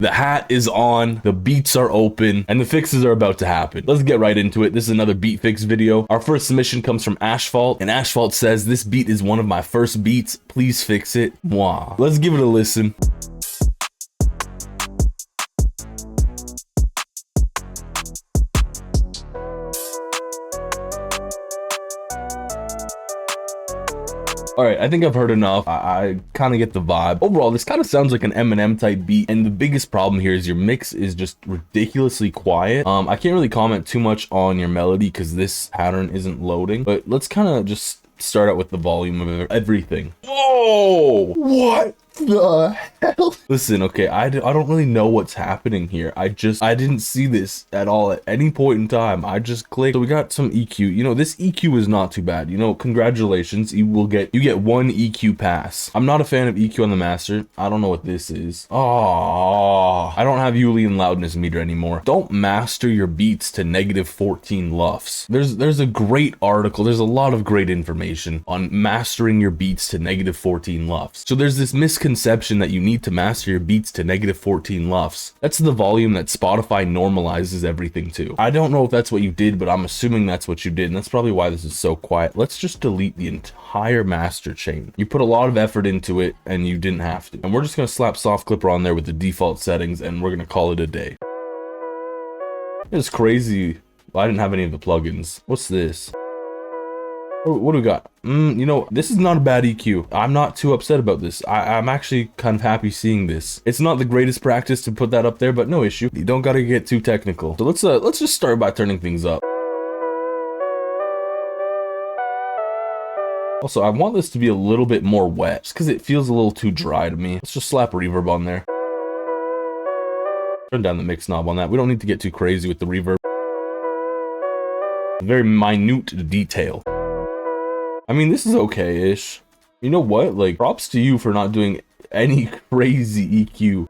The hat is on, the beats are open, and the fixes are about to happen. Let's get right into it. This is another beat fix video. Our first submission comes from Asphalt, and Asphalt says, "This beat is one of my first beats. Please fix it. Mwah." Let's give it a listen. All right, I think I've heard enough. I kind of get the vibe. Overall, this kind of sounds like an Eminem type beat, and the biggest problem here is your mix is just ridiculously quiet. I can't really comment too much on your melody because this pattern isn't loading, but let's kind of just start out with the volume of everything. Whoa! What the hell? Listen, okay, I don't really know what's happening here. I didn't see this at all at any point in time. I just clicked. So we got some EQ. You know, this EQ is not too bad. You know, congratulations. You get one EQ pass. I'm not a fan of EQ on the master. I don't know what this is. Oh, I don't have Ulian loudness meter anymore. Don't master your beats to -14 LUFS. There's a great article. There's a lot of great information on mastering your beats to -14 LUFS. So there's this misconception that you need to master your beats to -14 LUFS. That's the volume that Spotify normalizes everything to. I don't know if that's what you did, but I'm assuming that's what you did, and that's probably why this is so quiet. Let's just delete the entire master chain. You put a lot of effort into it, and you didn't have to. And we're just gonna slap Soft Clipper on there with the default settings, and we're gonna call it a day. It's crazy. I didn't have any of the plugins. What's this? What do we got? You know, this is not a bad EQ. I'm not too upset about this. I'm actually kind of happy seeing this. It's not the greatest practice to put that up there, but no issue. You don't gotta get too technical. So let's just start by turning things up. Also, I want this to be a little bit more wet, just because it feels a little too dry to me. Let's just slap reverb on there. Turn down the mix knob on that. We don't need to get too crazy with the reverb. Very minute detail. I mean, this is okay-ish. You know what? Like, props to you for not doing any crazy EQ.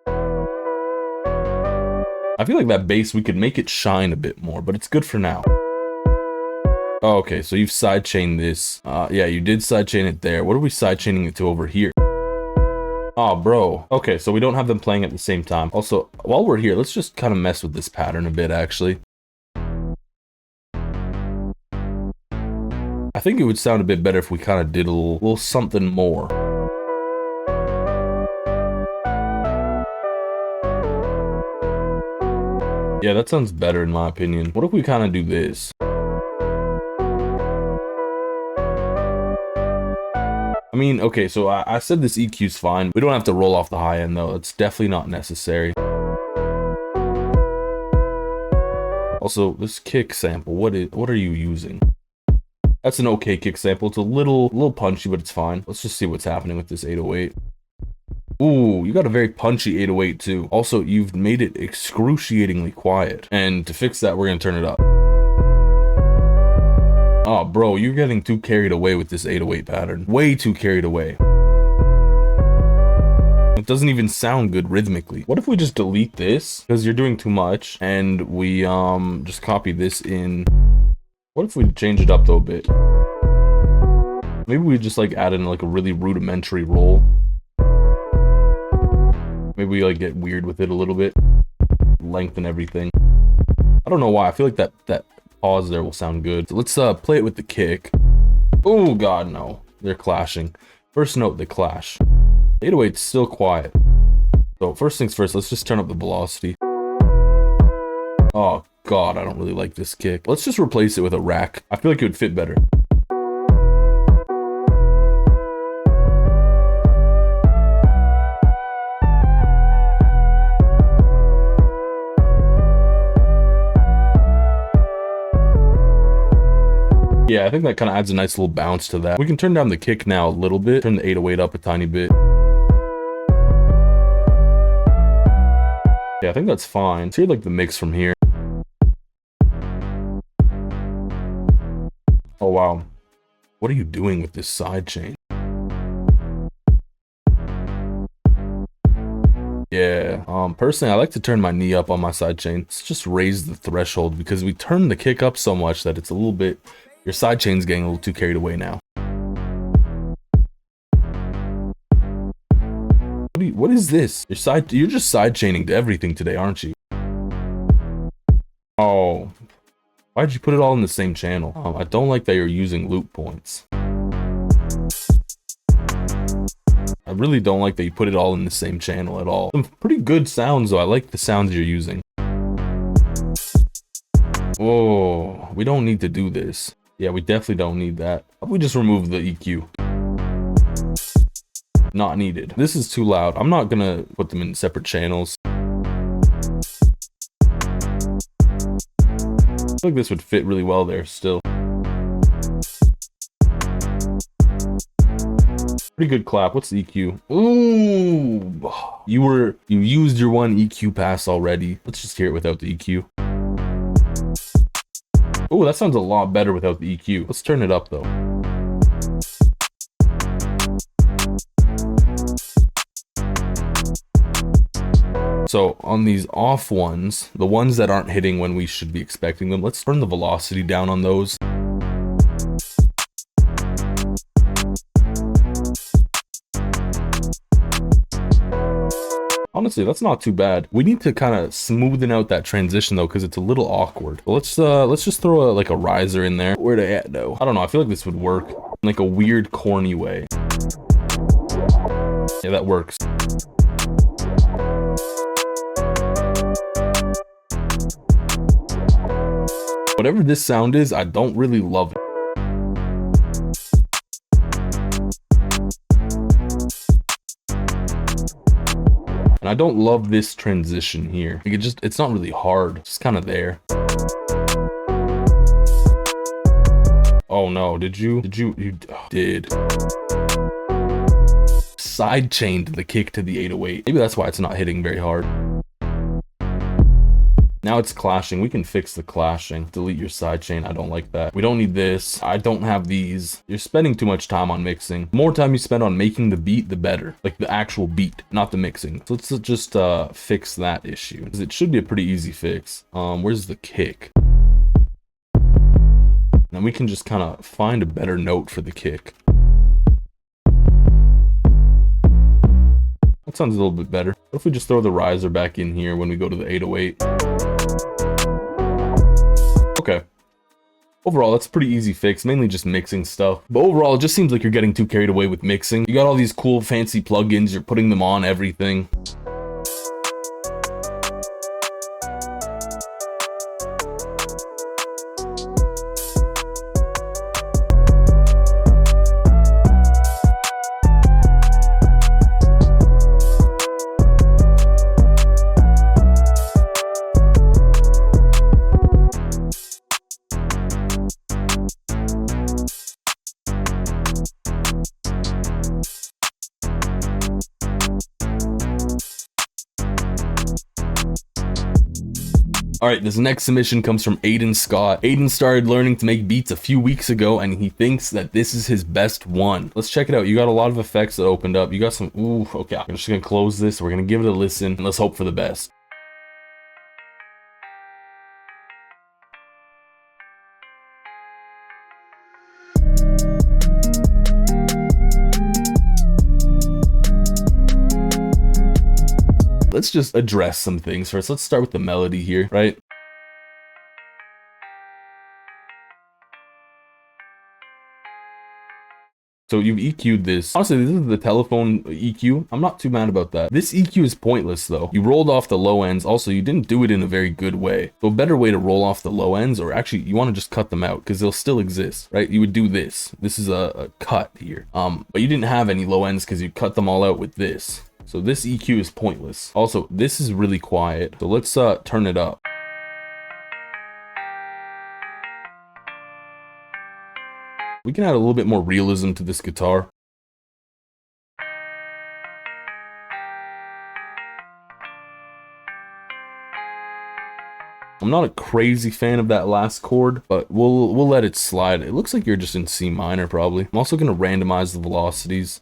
I feel like that bass, we could make it shine a bit more, but it's good for now. Oh, okay, so you've sidechained this. Yeah, you did sidechain it there. What are we sidechaining it to over here? Oh, bro. Okay, so we don't have them playing at the same time. Also, while we're here, let's just kind of mess with this pattern a bit, actually. I think it would sound a bit better if we kind of did a little something more. Yeah, that sounds better in my opinion. What if we kind of do this? I mean, okay, so I said this EQ's fine. We don't have to roll off the high end though. It's definitely not necessary. Also, this kick sample, what are you using? That's an okay kick sample. It's a little punchy, but it's fine. Let's just see what's happening with this 808. Ooh, you got a very punchy 808 too. Also, you've made it excruciatingly quiet. And to fix that, we're gonna turn it up. Oh, bro, you're getting too carried away with this 808 pattern. Way too carried away. It doesn't even sound good rhythmically. What if we just delete this? Because you're doing too much. And we just copy this in. What if we change it up though a bit? Maybe we just like add in like a really rudimentary roll. Maybe we like get weird with it a little bit. Lengthen everything. I don't know why. I feel like that pause there will sound good. So let's play it with the kick. Oh god, no. They're clashing. First note, they clash. 808's still quiet. So first things first, let's just turn up the velocity. Oh god, I don't really like this kick. Let's just replace it with a rack. I feel like it would fit better. Yeah, I think that kind of adds a nice little bounce to that. We can turn down the kick now a little bit. Turn the 808 up a tiny bit. Yeah, I think that's fine. Let's hear like the mix from here. Oh wow. What are you doing with this sidechain? Yeah, personally I like to turn my knee up on my sidechain. Let's just raise the threshold because we turn the kick up so much that it's a little bit, your sidechain's getting a little too carried away now. What is this? You're just side chaining to everything today, aren't you? Oh, why'd you put it all in the same channel? I don't like that you're using loop points. I really don't like that you put it all in the same channel at all. Some pretty good sounds though. I like the sounds you're using. Oh, we don't need to do this. Yeah, we definitely don't need that. We just remove the EQ. Not needed. This is too loud. I'm not gonna put them in separate channels. I feel like this would fit really well there still. Pretty good clap. What's the EQ? Ooh, you used your one EQ pass already. Let's just hear it without the EQ. Oh, that sounds a lot better without the EQ. Let's turn it up though. So on these off ones, the ones that aren't hitting when we should be expecting them, let's turn the velocity down on those. Honestly, that's not too bad. We need to kind of smoothen out that transition though, because it's a little awkward. But let's just throw like a riser in there. Where'd I at though? I don't know. I feel like this would work in like a weird, corny way. Yeah, that works. Whatever this sound is, I don't really love it. And I don't love this transition here. Like it's not really hard. It's just kind of there. Oh no, you did. Side chained the kick to the 808. Maybe that's why it's not hitting very hard. Now it's clashing. We can fix the clashing. Delete your sidechain. I don't like that. We don't need this. I don't have these. You're spending too much time on mixing. The more time you spend on making the beat, the better. Like the actual beat, not the mixing. So let's just fix that issue, because it should be a pretty easy fix. Where's the kick? Now we can just kind of find a better note for the kick. That sounds a little bit better. What if we just throw the riser back in here when we go to the 808? Okay. Overall, that's a pretty easy fix, mainly just mixing stuff. But overall, it just seems like you're getting too carried away with mixing. You got all these cool fancy plugins, you're putting them on everything. Alright, this next submission comes from Aiden Scott. Aiden started learning to make beats a few weeks ago, and he thinks that this is his best one. Let's check it out. You got a lot of effects that opened up. You got some, ooh, okay. I'm just gonna close this. We're gonna give it a listen, and let's hope for the best. Let's just address some things first. Let's start with the melody here, right? So you've EQ'd this. Honestly, this is the telephone EQ. I'm not too mad about that. This EQ is pointless though. You rolled off the low ends. Also, you didn't do it in a very good way. So a better way to roll off the low ends, or actually you want to just cut them out because they'll still exist, right? You would do this. This is a cut here. But you didn't have any low ends because you cut them all out with this. So this EQ is pointless. Also, this is really quiet. So let's turn it up. We can add a little bit more realism to this guitar. I'm not a crazy fan of that last chord, but we'll let it slide. It looks like you're just in C minor probably. I'm also going to randomize the velocities.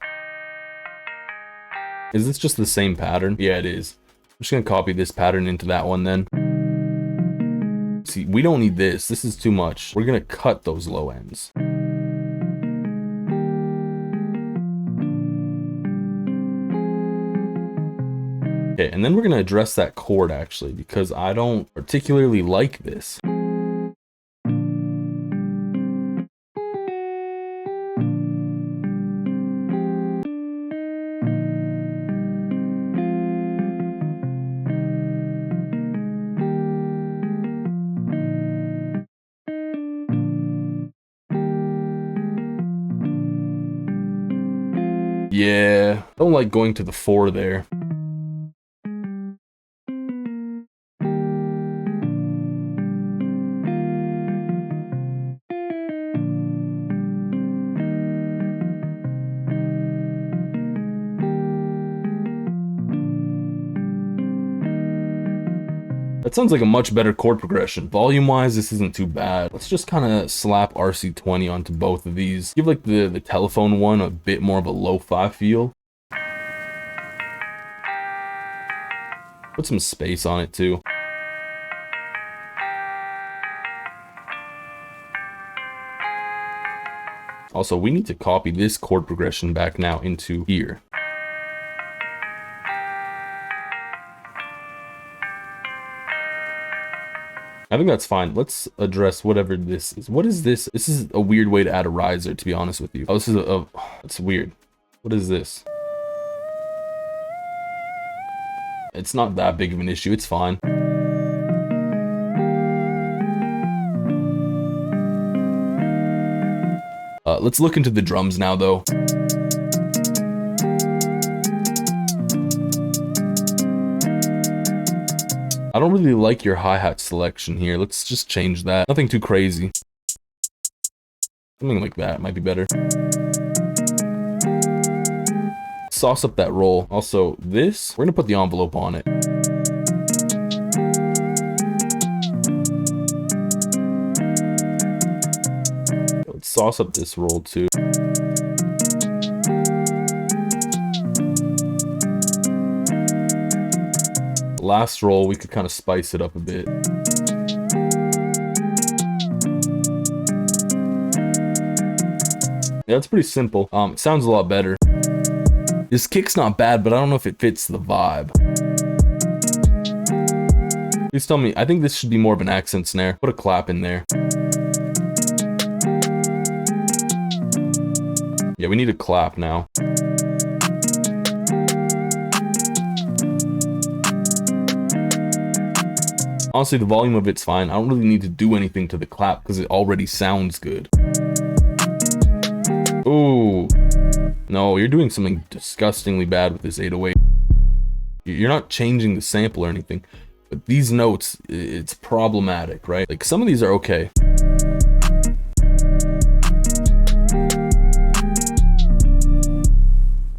Is this just the same pattern? Yeah, it is. I'm just gonna copy this pattern into that one then. See, we don't need this. This is too much. We're gonna cut those low ends. Okay, and then we're gonna address that chord actually, because I don't particularly like this. Yeah, don't like going to the 4 there. That sounds like a much better chord progression. Volume-wise, this isn't too bad. Let's just kind of slap RC20 onto both of these. Give like the telephone one a bit more of a lo-fi feel. Put some space on it too. Also, we need to copy this chord progression back now into here. I think that's fine. Let's address whatever this is. What is this? This is a weird way to add a riser, to be honest with you. Oh, this is it's weird. What is this? It's not that big of an issue. It's fine. Let's look into the drums now, though. I don't really like your hi-hat selection here. Let's just change that. Nothing too crazy. Something like that might be better. Sauce up that roll. Also, this, we're gonna put the envelope on it. Let's sauce up this roll too. Last roll, we could kind of spice it up a bit. Yeah, it's pretty simple. It sounds a lot better. This kick's not bad, but I don't know if it fits the vibe. Please tell me. I think this should be more of an accent snare. Put a clap in there. Yeah, we need a clap now. Honestly, the volume of it's fine. I don't really need to do anything to the clap because it already sounds good. Ooh. No, you're doing something disgustingly bad with this 808. You're not changing the sample or anything, but these notes, it's problematic, right? Like, some of these are okay.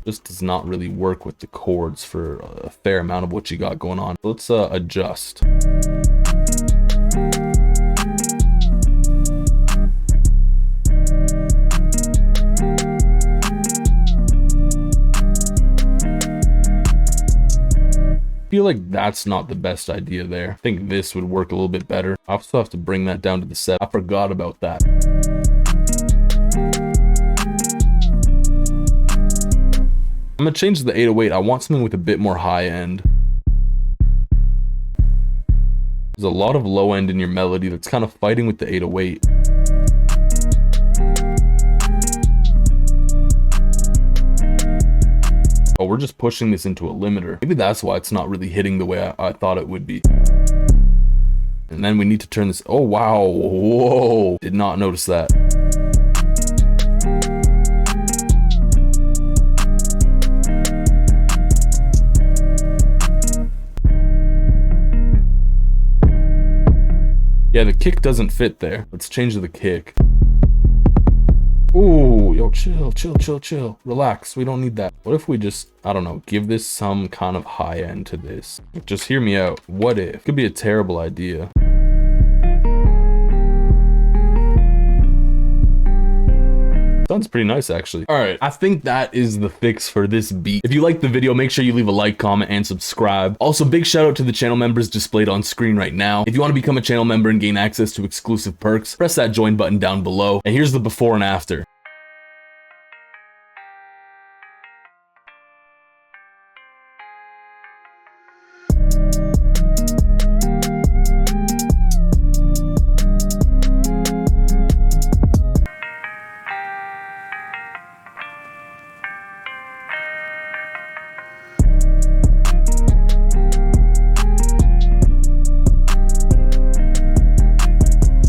Just does not really work with the chords for a fair amount of what you got going on. Let's adjust. I feel like that's not the best idea there. I think this would work a little bit better. I also have to bring that down to the 7. I forgot about that. I'm gonna change the 808. I want something with a bit more high end. There's a lot of low end in your melody that's kind of fighting with the 808. Oh, we're just pushing this into a limiter. Maybe that's why it's not really hitting the way I thought it would be. And then we need to turn this. Oh, wow. Whoa. Did not notice that. Yeah, the kick doesn't fit there. Let's change the kick. Ooh, yo, chill, chill, chill, chill. Relax, we don't need that. What if we just, I don't know, give this some kind of high end to this? Just hear me out. What if? Could be a terrible idea. Sounds pretty nice, actually. All right, I think that is the fix for this beat. If you liked the video, make sure you leave a like, comment, and subscribe. Also, big shout out to the channel members displayed on screen right now. If you want to become a channel member and gain access to exclusive perks, press that join button down below. And here's the before and after.